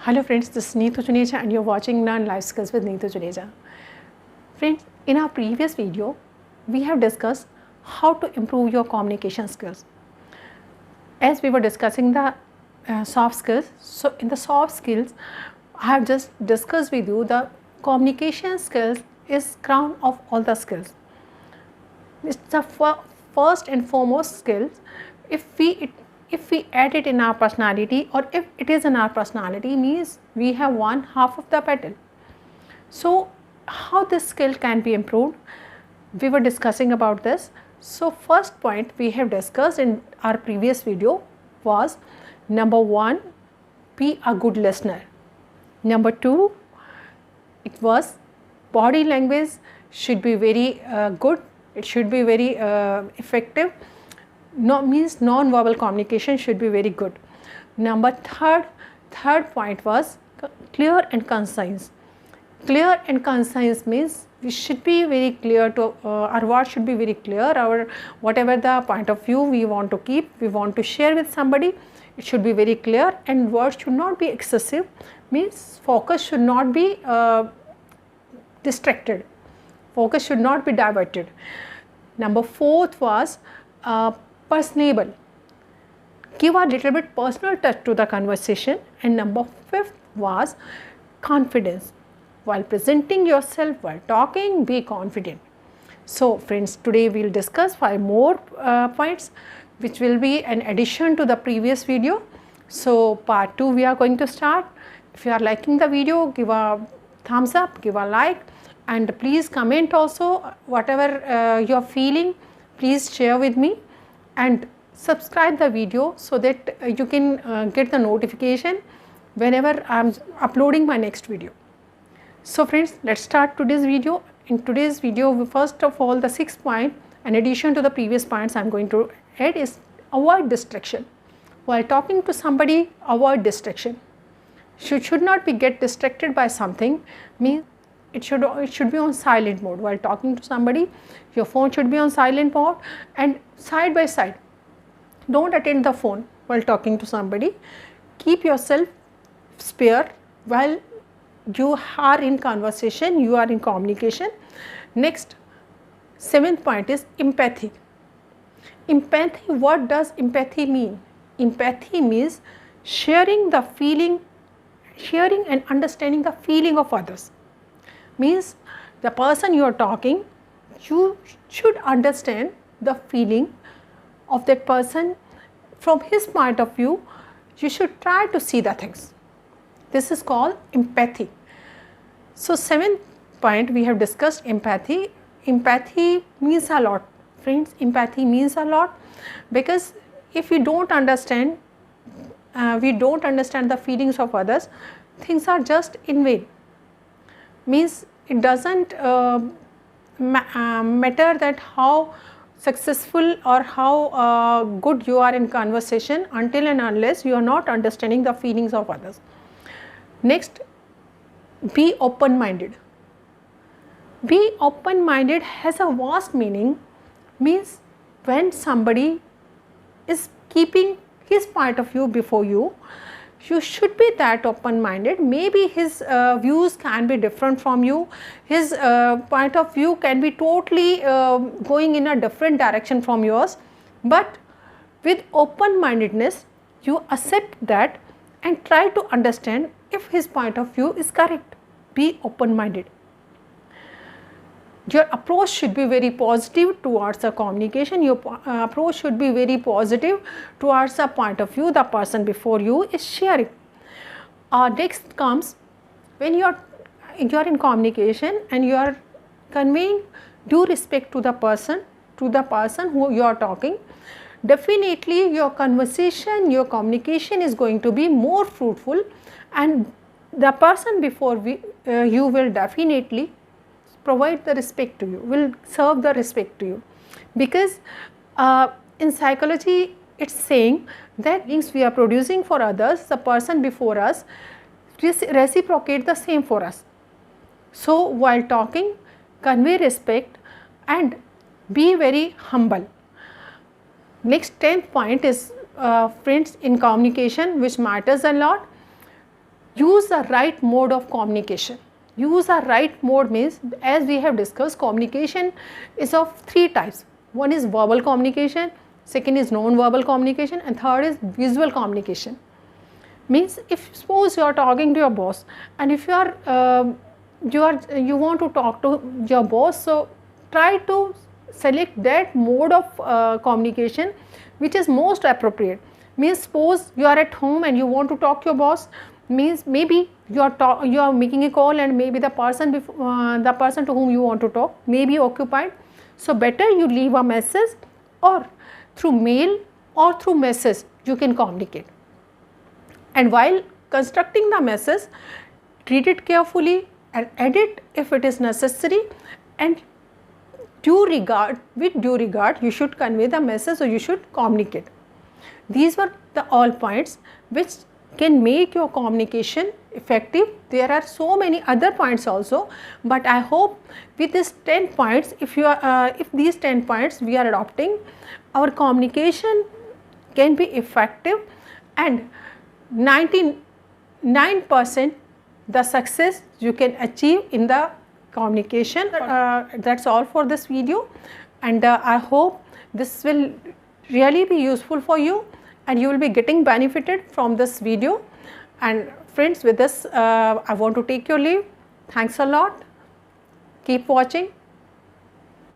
Hello friends, this is Neetu Juneja and you're watching Learn Life Skills with Neetu Juneja. Friends, in our previous video, we have discussed how to improve your communication skills. As we were discussing the soft skills, so in the soft skills, I have just discussed with you the communication skills is crown of all the skills. It's the first and foremost skills. If we add it in our personality, or if it is in our personality, means we have won half of the battle. So how this skill can be improved, we were discussing about this. So first point we have discussed in our previous video was number 1, be a good listener. Number 2, it was body language should be very good, it should be very effective. Means non-verbal communication should be very good. Number third point was clear and concise. Clear and concise means we should be very clear to our words should be very clear. Our whatever the point of view we want to keep, we want to share with somebody, it should be very clear, and words should not be excessive. Means focus should not be distracted. Focus should not be diverted. Number 4th was personable. Give a little bit personal touch to the conversation. And number 5th was confidence. While presenting yourself, while talking, be confident. So friends, today we will discuss 5 more points which will be an addition to the previous video. So part 2 we are going to start. If you are liking the video, give a thumbs up, give a like, and please comment also whatever you are feeling, please share with me, and subscribe the video so that you can get the notification whenever I am uploading my next video. So friends, let's start today's video. In today's video, first of all, the 6th point, in addition to the previous points I am going to add, is avoid distraction. While talking to somebody, avoid distraction. Should not be get distracted by something. Means it should be on silent mode. While talking to somebody, your phone should be on silent mode, and side by side, don't attend the phone while talking to somebody. Keep yourself spare while you are in conversation, you are in communication. Next, 7th point is empathy. Empathy, what does empathy mean? Empathy means sharing the feeling, sharing and understanding the feeling of others. Means the person you are talking, you should understand the feeling of that person. From his point of view, you should try to see the things. This is called empathy. So 7th point we have discussed empathy. Empathy means a lot, friends. Empathy means a lot, because if we don't understand the feelings of others, things are just in vain. Means it doesn't matter that how successful or how good you are in conversation until and unless you are not understanding the feelings of others. Next, be open-minded. Be open-minded has a vast meaning. Means when somebody is keeping his point of view before you, you should be that open-minded. Maybe his views can be different from you, his point of view can be totally going in a different direction from yours, but with open-mindedness you accept that and try to understand if his point of view is correct. Be open-minded. Your approach should be very positive towards a communication. Your approach should be very positive towards a point of view the person before you is sharing. Next comes when you are in communication and you are conveying due respect to the person who you are talking. Definitely your conversation, your communication is going to be more fruitful, and the person before you will definitely provide the respect to you, will serve the respect to you, because in psychology it's saying that things we are producing for others, the person before us reciprocate the same for us. So while talking, convey respect and be very humble. Next 10th point is friends, in communication, which matters a lot, use use the right mode of communication. Use the right mode means, as we have discussed, communication is of 3 types. One is verbal communication, second is non-verbal communication, and third is visual communication. Means if suppose you are talking to your boss, and if you want to talk to your boss, so try to select that mode of communication which is most appropriate. Means suppose you are at home and you want to talk to your boss, means maybe you are making a call, and maybe the person to whom you want to talk may be occupied. So better you leave a message, or through mail or through message you can communicate. And while constructing the message, read it carefully and edit if it is necessary, and with due regard you should convey the message, or you should communicate. These were the all points which can make your communication effective. There are so many other points also, but I hope with these 10 points, if these 10 points we are adopting, our communication can be effective, and 99% the success you can achieve in the communication. That's all for this video, and I hope this will really be useful for you, and you will be getting benefited from this video. And friends, with this I want to take your leave. Thanks a lot. Keep watching.